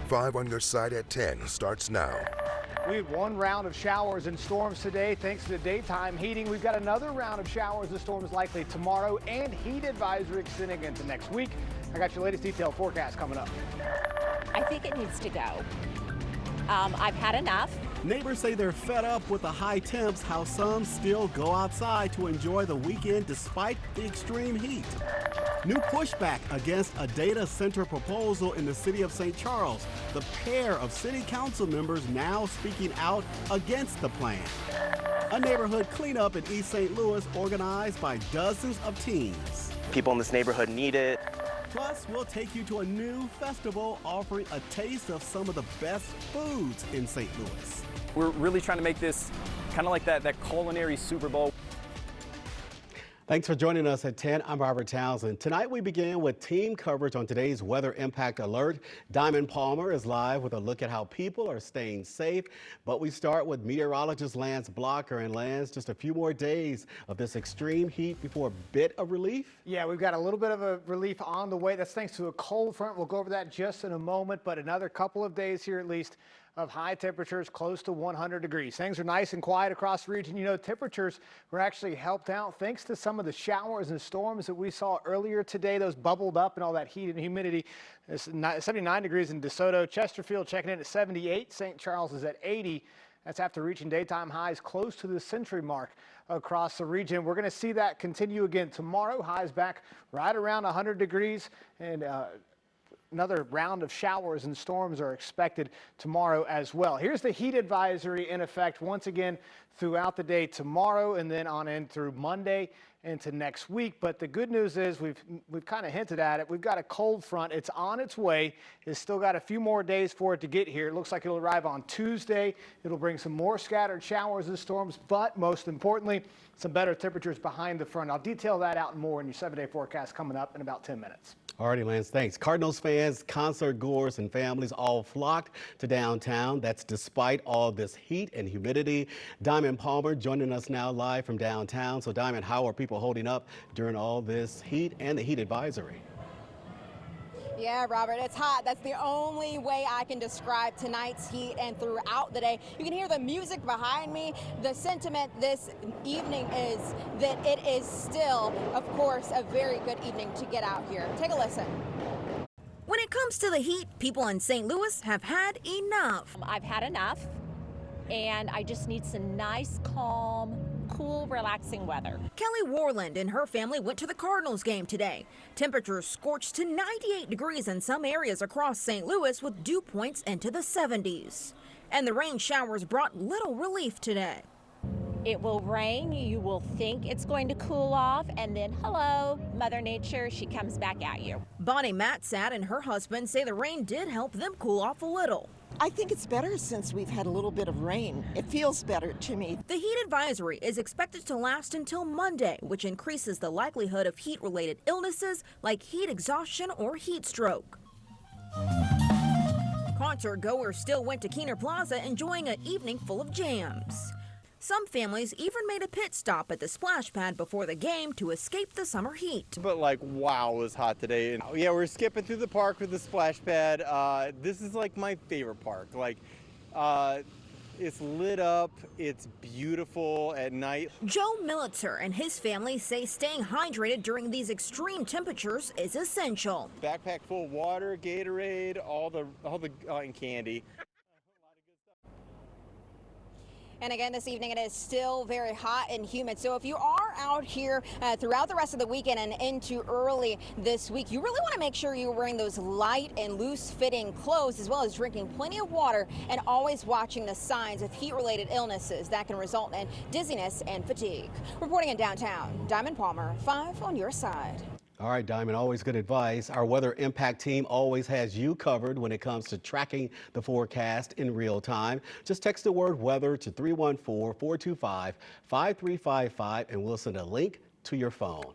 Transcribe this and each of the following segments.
5 on your side at 10 starts now. We had one round of showers and storms today thanks to the daytime heating. We've got another round of showers and storms likely tomorrow and heat advisory extending into next week. I got your latest detailed forecast coming up. I think it needs to go. I've had enough. Neighbors say they're fed up with the high temps, how some still go outside to enjoy the weekend despite the extreme heat. New pushback against a data center proposal in the city of St. Charles. The pair of city council members now speaking out against the plan. A neighborhood cleanup in East St. Louis organized by dozens of teens. People in this neighborhood need it. Plus, we'll take you to a new festival offering a taste of some of the best foods in St. Louis. We're really trying to make this kind of like that culinary Super Bowl. Thanks for joining us at 10. I'm Robert Townsend. Tonight we begin with team coverage on today's weather impact alert. Diamond Palmer is live with a look at how people are staying safe. But we start with meteorologist Lance Blocker. And Lance, just a few more days of this extreme heat before a bit of relief? Yeah, we've got a little bit of a relief on the way. That's thanks to a cold front. We'll go over that just in a moment, but another couple of days here at least of high temperatures close to 100 degrees. Things are nice and quiet across the region. You know, temperatures were actually helped out thanks to some of the showers and storms that we saw earlier today. Those bubbled up and all that heat and humidity. It's 79 degrees in DeSoto. Chesterfield checking in at 78. St. Charles is at 80. That's after reaching daytime highs close to the century mark across the region. We're going to see that continue again tomorrow. Highs back right around 100 degrees and another round of showers and storms are expected tomorrow as well. Here's the heat advisory in effect once again throughout the day tomorrow and then on in through Monday into next week. But the good news is we've kind of hinted at it. We've got a cold front. It's on its way. It's still got a few more days for it to get here. It looks like it'll arrive on Tuesday. It'll bring some more scattered showers and storms, but most importantly, some better temperatures behind the front. I'll detail that out and more in your 7-day forecast coming up in about 10 minutes. Alrighty, Lance, thanks. Cardinals fans, concert goers, and families all flocked to downtown. That's despite all this heat and humidity. Diamond Palmer joining us now live from downtown. So, Diamond, how are people holding up during all this heat and the heat advisory? Yeah, Robert, it's hot. That's the only way I can describe tonight's heat and throughout the day. You can hear the music behind me. The sentiment this evening is that it is still, of course, a very good evening to get out here. Take a listen. When it comes to the heat, people in St. Louis have had enough. I've had enough, and I just need some nice, calm, cool, relaxing weather. Kelly Warland and her family went to the Cardinals game today. Temperatures scorched to 98 degrees in some areas across St. Louis with dew points into the 70s. And the rain showers brought little relief today. It will rain, you will think it's going to cool off, and then hello, Mother Nature, she comes back at you. Bonnie Matsad and her husband say the rain did help them cool off a little. I think it's better since we've had a little bit of rain. It feels better to me. The heat advisory is expected to last until Monday, which increases the likelihood of heat-related illnesses like heat exhaustion or heat stroke. Concert goers still went to Keener Plaza enjoying an evening full of jams. Some families even made a pit stop at the splash pad before the game to escape the summer heat. But wow, it was hot today. And yeah, we're skipping through the park with the splash pad. This is like my favorite park. It's lit up, it's beautiful at night. Joe Militzer and his family say staying hydrated during these extreme temperatures is essential. Backpack full of water, Gatorade, all the and candy. And again, this evening it is still very hot and humid. So if you are out here throughout the rest of the weekend and into early this week, you really want to make sure you're wearing those light and loose fitting clothes, as well as drinking plenty of water and always watching the signs of heat related illnesses that can result in dizziness and fatigue. Reporting in downtown, Diamond Palmer, 5 on your side. All right, Diamond, always good advice. Our weather impact team always has you covered when it comes to tracking the forecast in real time. Just text the word weather to 314-425-5355 and we'll send a link to your phone.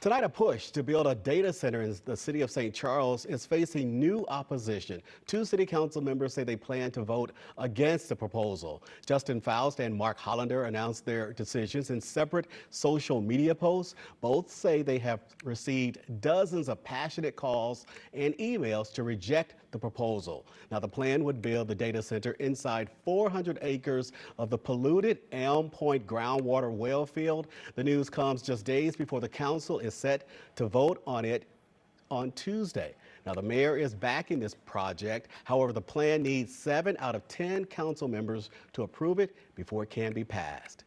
Tonight, a push to build a data center in the city of St. Charles is facing new opposition. Two city council members say they plan to vote against the proposal. Justin Faust and Mark Hollander announced their decisions in separate social media posts. Both say they have received dozens of passionate calls and emails to reject the proposal. Now, the plan would build the data center inside 400 acres of the polluted Elm Point groundwater well field. The news comes just days before the council is set to vote on it on Tuesday. Now, the mayor is backing this project. However, the plan needs 7 out of 10 council members to approve it before it can be passed.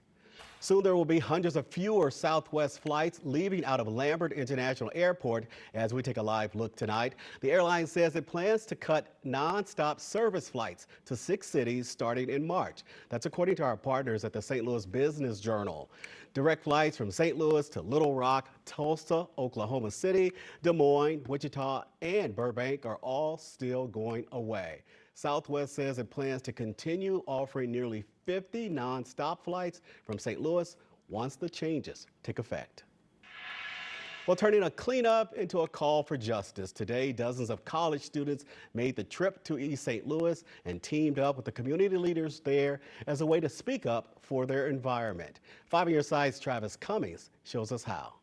Soon there will be hundreds of fewer Southwest flights leaving out of Lambert International Airport as we take a live look tonight. The airline says it plans to cut nonstop service flights to 6 cities starting in March. That's according to our partners at the St. Louis Business Journal. Direct flights from St. Louis to Little Rock, Tulsa, Oklahoma City, Des Moines, Wichita, and Burbank are all still going away. Southwest says it plans to continue offering nearly 50 nonstop flights from St. Louis once the changes take effect. Well, turning a cleanup into a call for justice. Today, dozens of college students made the trip to East St. Louis and teamed up with the community leaders there as a way to speak up for their environment. 5 on Your Side's Travis Cummings shows us how.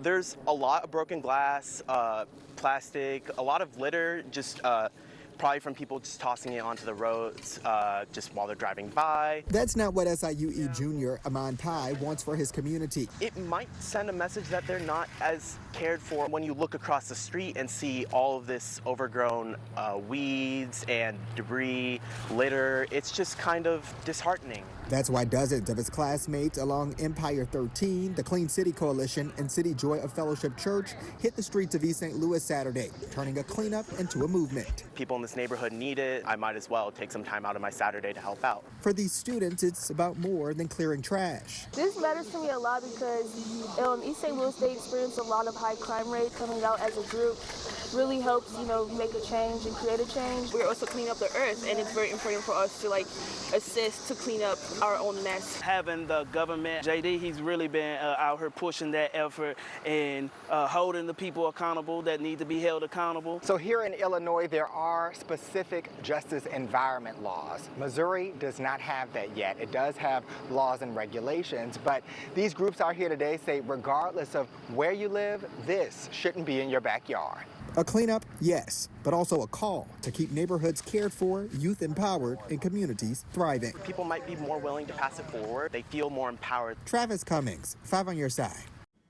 There's a lot of broken glass, plastic, a lot of litter, just probably from people just tossing it onto the roads just while they're driving by. That's not what SIUE junior Aman Pai wants for his community. It might send a message that they're not as cared for when you look across the street and see all of this overgrown weeds and debris, litter. It's just kind of disheartening. That's why dozens of his classmates along Empire 13, the Clean City Coalition, and City Joy of Fellowship Church hit the streets of East St. Louis Saturday, turning a cleanup into a movement. People in this neighborhood need it. I might as well take some time out of my Saturday to help out. For these students, it's about more than clearing trash. This matters to me a lot because East St. Louis, they experience a lot of high crime rate. Coming out as a group really helps, make a change and create a change. We're also cleaning up the earth, and it's very important for us to assist to clean up our own mess. Having the government, JD, he's really been out here pushing that effort and holding the people accountable that need to be held accountable. So here in Illinois, there are specific justice environment laws. Missouri does not have that yet. It does have laws and regulations, but these groups out here today say regardless of where you live, this shouldn't be in your backyard. A cleanup, yes, but also a call to keep neighborhoods cared for, youth empowered, and communities thriving. People might be more willing to pass it forward. They feel more empowered. Travis Cummings, 5 on Your Side.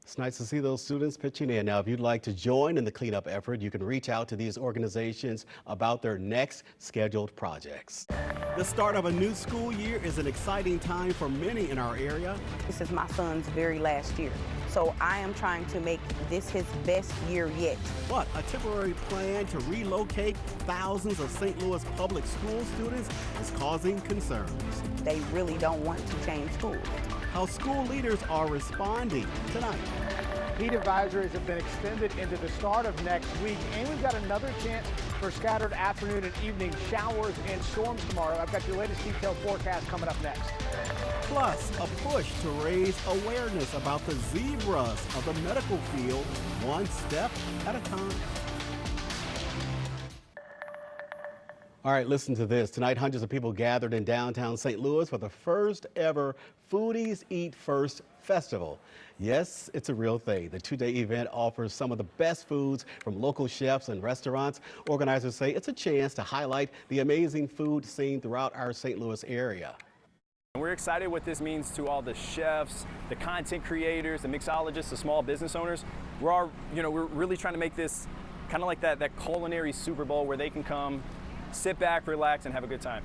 It's nice to see those students pitching in. Now, if you'd like to join in the cleanup effort, you can reach out to these organizations about their next scheduled projects. The start of a new school year is an exciting time for many in our area. This is my son's very last year, so I am trying to make this his best year yet. But a temporary plan to relocate thousands of St. Louis public school students is causing concerns. They really don't want to change schools. How school leaders are responding tonight. Heat advisories have been extended into the start of next week, and we've got another chance for scattered afternoon and evening showers and storms tomorrow. I've got your latest detailed forecast coming up next. Plus, a push to raise awareness about the zebras of the medical field, one step at a time. All right, listen to this. Tonight, hundreds of people gathered in downtown St. Louis for the first ever Foodies Eat First Festival. Yes, it's a real thing. The two-day event offers some of the best foods from local chefs and restaurants. Organizers say it's a chance to highlight the amazing food scene throughout our St. Louis area. We're excited what this means to all the chefs, the content creators, the mixologists, the small business owners. We're really trying to make this kind of like that culinary Super Bowl where they can come, sit back, relax, and have a good time.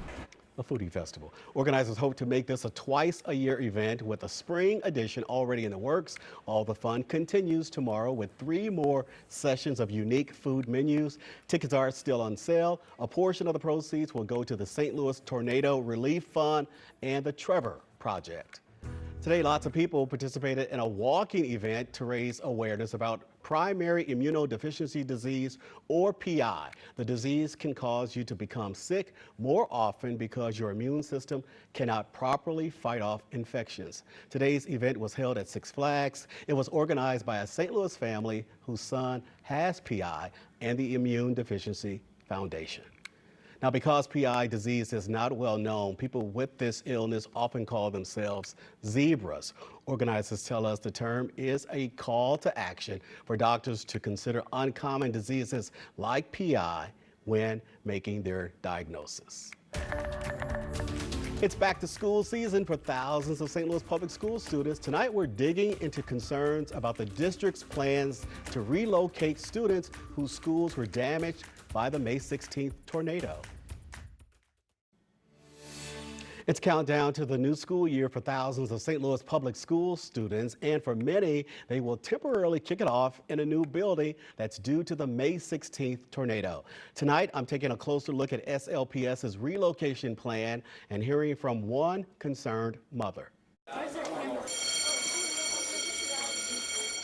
A foodie festival. Organizers hope to make this a twice-a-year event with a spring edition already in the works. All the fun continues tomorrow with 3 more sessions of unique food menus. Tickets are still on sale. A portion of the proceeds will go to the St. Louis Tornado Relief Fund and the Trevor Project. Today, lots of people participated in a walking event to raise awareness about primary immunodeficiency disease, or PI. The disease can cause you to become sick more often because your immune system cannot properly fight off infections. Today's event was held at Six Flags. It was organized by a St. Louis family whose son has PI and the Immune Deficiency Foundation. Now, because PI disease is not well known, people with this illness often call themselves zebras. Organizers tell us the term is a call to action for doctors to consider uncommon diseases like PI when making their diagnosis. It's back to school season for thousands of St. Louis public school students. Tonight, we're digging into concerns about the district's plans to relocate students whose schools were damaged by the May 16th tornado. It's countdown to the new school year for thousands of St. Louis public school students, and for many, they will temporarily kick it off in a new building that's due to the May 16th tornado. Tonight, I'm taking a closer look at SLPS's relocation plan and hearing from one concerned mother.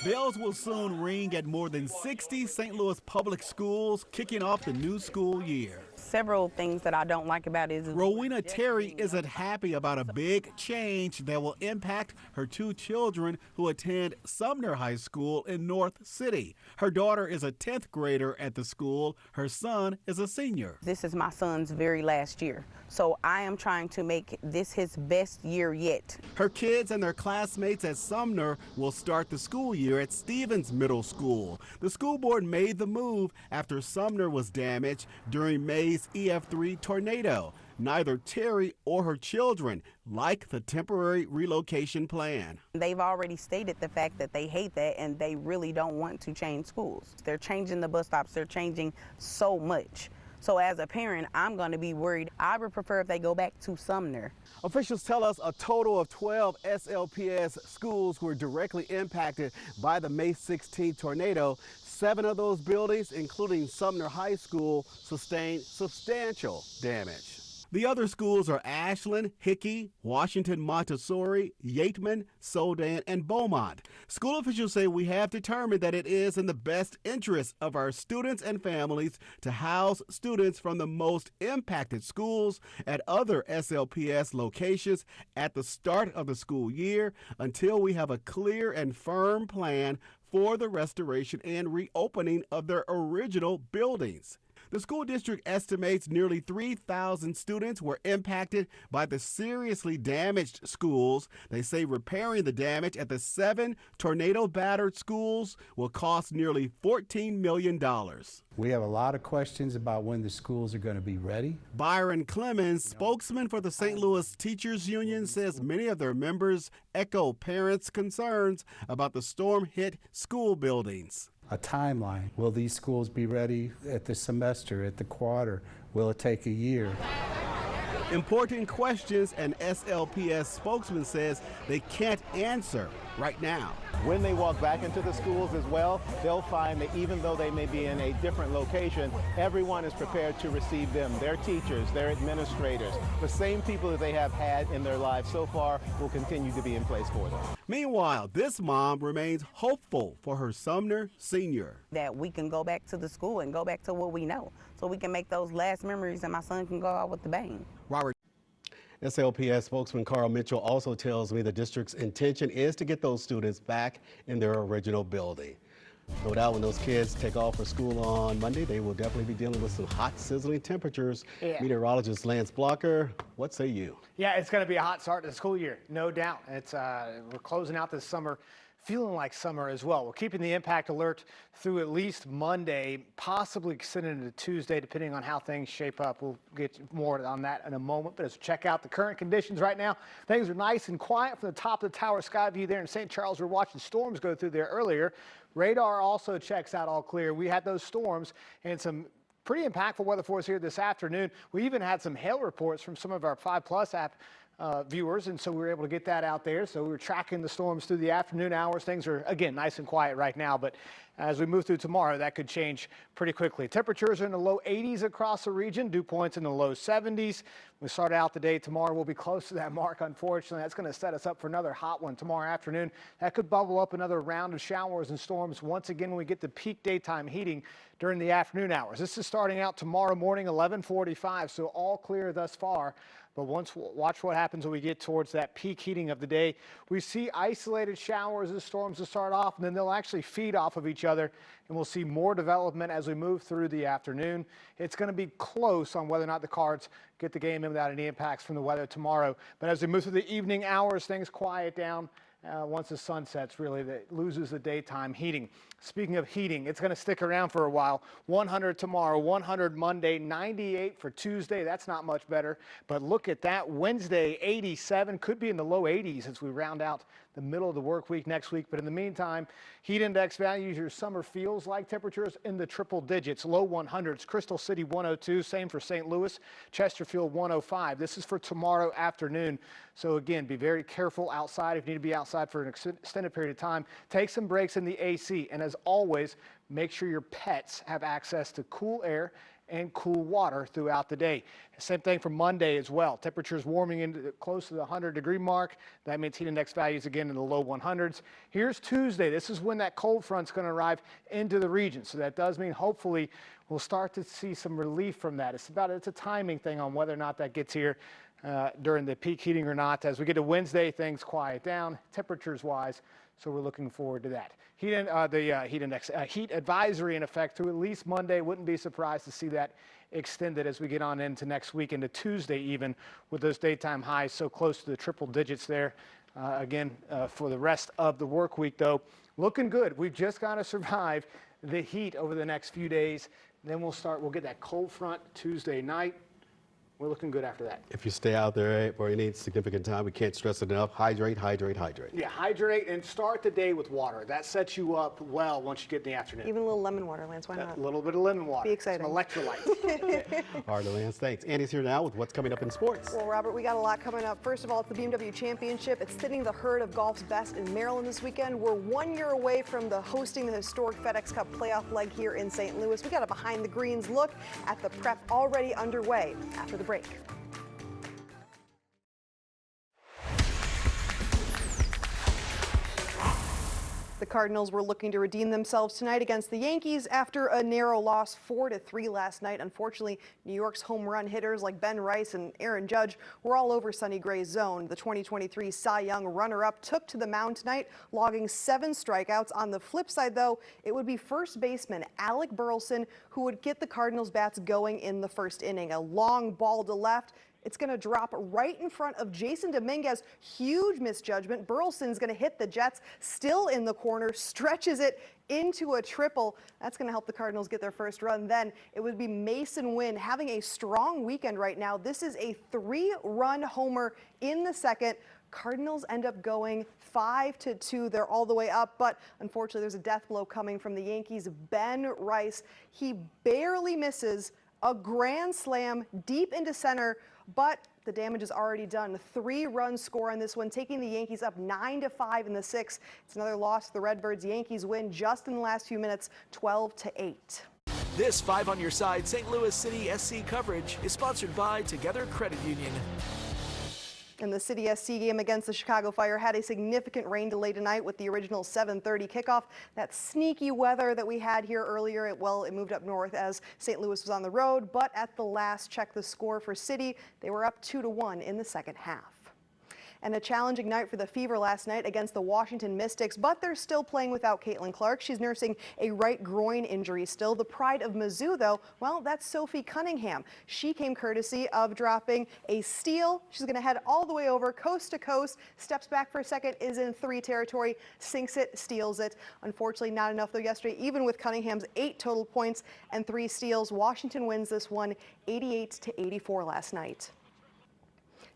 Bells will soon ring at more than 60 St. Louis public schools, kicking off the new school year. Several things that I don't like about it is Rowena Terry isn't happy about a big change that will impact her two children who attend Sumner High School in North City. Her daughter is a 10th grader at the school. Her son is a senior. This is my son's very last year, so I am trying to make this his best year yet. Her kids and their classmates at Sumner will start the school year at Stevens Middle School. The school board made the move after Sumner was damaged during May's EF3 tornado. Neither Terry or her children like the temporary relocation plan. They've already stated the fact that they hate that and they really don't want to change schools. They're changing the bus stops, they're changing so much. So as a parent, I'm going to be worried. I would prefer if they go back to Sumner. Officials tell us a total of 12 SLPS schools were directly impacted by the May 16th tornado. 7 of those buildings, including Sumner High School, sustained substantial damage. The other schools are Ashland, Hickey, Washington Montessori, Yateman, Sodan, and Beaumont. School officials say we have determined that it is in the best interest of our students and families to house students from the most impacted schools at other SLPS locations at the start of the school year until we have a clear and firm plan for the restoration and reopening of their original buildings. The school district estimates nearly 3,000 students were impacted by the seriously damaged schools. They say repairing the damage at the 7 tornado-battered schools will cost nearly $14 million. We have a lot of questions about when the schools are going to be ready. Byron Clemens, spokesman for the St. Louis Teachers Union, says many of their members echo parents' concerns about the storm-hit school buildings. A timeline. Will these schools be ready at the semester, at the quarter? Will it take a year? Important questions, and SLPS spokesman says they can't answer right now. When they walk back into the schools as well, they'll find that even though they may be in a different location, everyone is prepared to receive them. Their teachers, their administrators, the same people that they have had in their lives so far will continue to be in place for them. Meanwhile, this mom remains hopeful for her Sumner senior. That we can go back to the school and go back to what we know so we can make those last memories and my son can go out with the bang. Robert. SLPS spokesman Carl Mitchell also tells me the district's intention is to get those students back in their original building. No doubt when those kids take off for school on Monday, they will definitely be dealing with some hot, sizzling temperatures. Yeah. Meteorologist Lance Blocker, what say you? Yeah, it's going to be a hot start to the school year, no doubt. It's we're closing out this summer feeling like summer as well. We're keeping the impact alert through at least Monday, possibly extending into Tuesday, depending on how things shape up. We'll get more on that in a moment. But as we check out the current conditions right now, things are nice and quiet from the top of the tower sky view there in St. Charles. We're watching storms go through there earlier. Radar also checks out all clear. We had those storms and some pretty impactful weather for us here this afternoon. We even had some hail reports from some of our 5+ app viewers, and so we were able to get that out there. So we were tracking the storms through the afternoon hours. Things are, again, nice and quiet right now, but as we move through tomorrow, that could change pretty quickly. Temperatures are in the low 80s across the region, dew points in the low 70s. We start out the day tomorrow. We'll be close to that mark, unfortunately. That's going to set us up for another hot one tomorrow afternoon. That could bubble up another round of showers and storms once again when we get the peak daytime heating during the afternoon hours. This is starting out tomorrow morning, 11:45, so all clear thus far. But watch what happens when we get towards that peak heating of the day. We see isolated showers as storms to start off, and then they'll actually feed off of each other, and we'll see more development as we move through the afternoon. It's going to be close on whether or not the Cards get the game in without any impacts from the weather tomorrow. But as we move through the evening hours, things quiet down. Once the sun sets, really, that loses the daytime heating. Speaking of heating, it's going to stick around for a while. 100 tomorrow, 100 Monday, 98 for Tuesday. That's not much better. But look at that. Wednesday, 87, could be in the low 80s as we round out the middle of the work week next week. But in the meantime, heat index values, your summer feels like temperatures in the triple digits, low 100s. Crystal City 102, same for St. Louis. Chesterfield 105. This is for tomorrow afternoon. So again, be very careful outside if you need to be outside for an extended period of time. Take some breaks in the AC. And as always, make sure your pets have access to cool air and cool water throughout the day. Same thing for Monday as well. Temperatures warming into close to the 100-degree mark. That means heat index values again in the low 100s. Here's Tuesday. This is when that cold front's going to arrive into the region. So that does mean hopefully we'll start to see some relief from that. It's a timing thing on whether or not that gets here during the peak heating or not. As we get to Wednesday, things quiet down temperatures-wise. So we're looking forward to that. Heat advisory in effect through at least Monday. Wouldn't be surprised to see that extended as we get on into next week, into Tuesday even, with those daytime highs so close to the triple digits there. For the rest of the work week, though, looking good. We've just got to survive the heat over the next few days. Then we'll get that cold front Tuesday night. We're looking good after that. If you stay out there for any significant time, we can't stress it enough. Hydrate, hydrate, hydrate. Yeah, hydrate and start the day with water. That sets you up well once you get in the afternoon. Even a little lemon water, Lance. Why not? A little bit of lemon water. Be exciting. Some electrolytes. All right, Lance, thanks. Andy's here now with what's coming up in sports. Well, Robert, we got a lot coming up. First of all, it's the BMW Championship. It's thinning the herd of golf's best in Maryland this weekend. We're 1 year away from hosting the historic FedEx Cup playoff leg here in St. Louis. We got a behind the greens look at the prep already underway after the break. The Cardinals were looking to redeem themselves tonight against the Yankees after a narrow loss 4-3 last night. Unfortunately, New York's home run hitters like Ben Rice and Aaron Judge were all over Sonny Gray's zone. The 2023 Cy Young runner-up took to the mound tonight, logging 7 strikeouts. On the flip side, though, it would be first baseman Alec Burleson who would get the Cardinals bats going in the first inning. A long ball to left. It's going to drop right in front of Jason Dominguez. Huge misjudgment. Burleson's going to hit the Jets still in the corner, stretches it into a triple. That's going to help the Cardinals get their first run. Then it would be Mason Wynn having a strong weekend right now. This is a 3-run homer in the second. Cardinals end up going 5-2. They're all the way up, but unfortunately there's a death blow coming from the Yankees. Ben Rice, he barely misses a grand slam deep into center, but the damage is already done. 3-run score on this one, taking the Yankees up 9-5 in the 6th. It's another loss to the Redbirds. Yankees win just in the last few minutes, 12-8. This 5 on Your Side St. Louis City SC coverage is sponsored by Together Credit Union. And the City SC game against the Chicago Fire had a significant rain delay tonight with the original 7:30 kickoff. That sneaky weather that we had here earlier, it moved up north as St. Louis was on the road. But at the last check the score for City, they were up 2-1 in the second half. And a challenging night for the Fever last night against the Washington Mystics, but they're still playing without Caitlin Clark. She's nursing a right groin injury still. The pride of Mizzou, though, well, that's Sophie Cunningham. She came courtesy of dropping a steal. She's going to head all the way over coast to coast, steps back for a second, is in 3 territory, sinks it, steals it. Unfortunately, not enough, though, yesterday. Even with Cunningham's 8 total points and 3 steals, Washington wins this one 88-84 last night.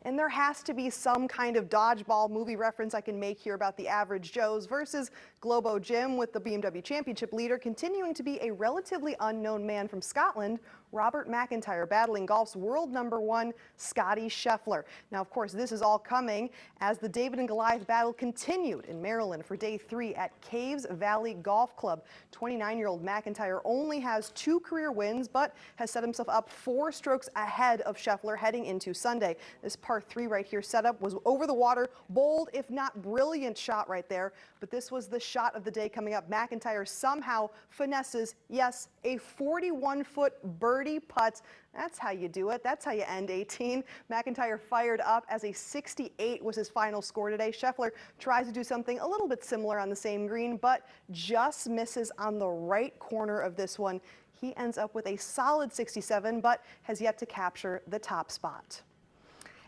And there has to be some kind of dodgeball movie reference I can make here about the Average Joes versus Globo Gym with the BMW Championship leader continuing to be a relatively unknown man from Scotland, Robert McIntyre, battling golf's world #1, Scottie Scheffler. Now, of course, this is all coming as the David and Goliath battle continued in Maryland for day 3 at Caves Valley Golf Club. 29-year-old McIntyre only has 2 career wins, but has set himself up 4 strokes ahead of Scheffler heading into Sunday. This par 3 right here setup was over the water, bold, if not brilliant shot right there. But this was the shot of the day coming up. McIntyre somehow finesses, yes, a 41-foot birdie putt. That's how you do it. That's how you end 18. McIntyre fired up as a 68 was his final score today. Scheffler tries to do something a little bit similar on the same green, but just misses on the right corner of this one. He ends up with a solid 67, but has yet to capture the top spot.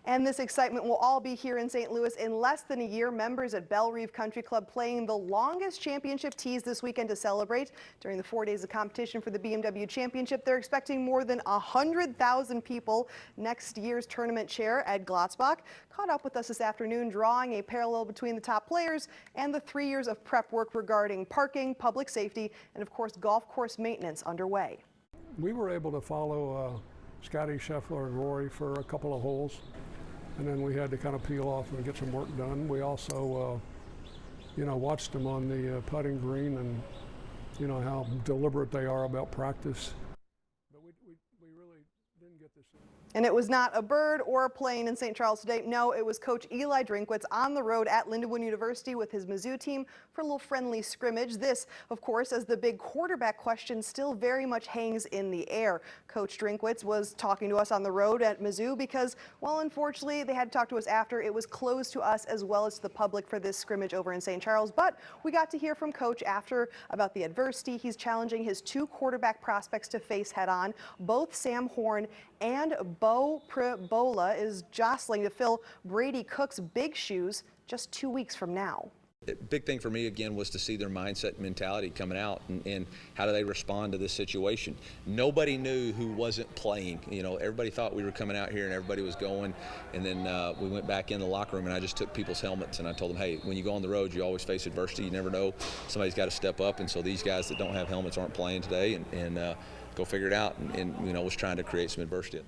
And this excitement will all be here in St. Louis in less than a year. Members at Belle Reve Country Club playing the longest championship tees this weekend to celebrate. During the 4 days of competition for the BMW Championship, they're expecting more than 100,000 people. Next year's tournament chair, Ed Glotzbach, caught up with us this afternoon, drawing a parallel between the top players and the 3 years of prep work regarding parking, public safety, and of course golf course maintenance underway. We were able to follow Scottie Scheffler and Rory for a couple of holes. And then we had to kind of peel off and get some work done. We also, watched them on the putting green and, how deliberate they are about practice. But we really didn't get this. And it was not a bird or a plane in St. Charles today. No, it was Coach Eli Drinkwitz on the road at Lindenwood University with his Mizzou team for a little friendly scrimmage. This, of course, as the big quarterback question still very much hangs in the air. Coach Drinkwitz was talking to us on the road at Mizzou because, well, unfortunately, they had to talk to us after. It was closed to us as well as to the public for this scrimmage over in St. Charles. But we got to hear from Coach after about the adversity he's challenging his 2 quarterback prospects to face head on. Both Sam Horn and Bo Prebola is jostling to fill Brady Cook's big shoes just 2 weeks from now. Big thing for me again was to see their mindset and mentality coming out and how do they respond to this situation. Nobody knew who wasn't playing. Everybody thought we were coming out here and everybody was going, and then we went back in the locker room and I just took people's helmets and I told them, hey, when you go on the road you always face adversity. You never know, somebody's got to step up, and so these guys that don't have helmets aren't playing today, and go figure it out, and was trying to create some adversity.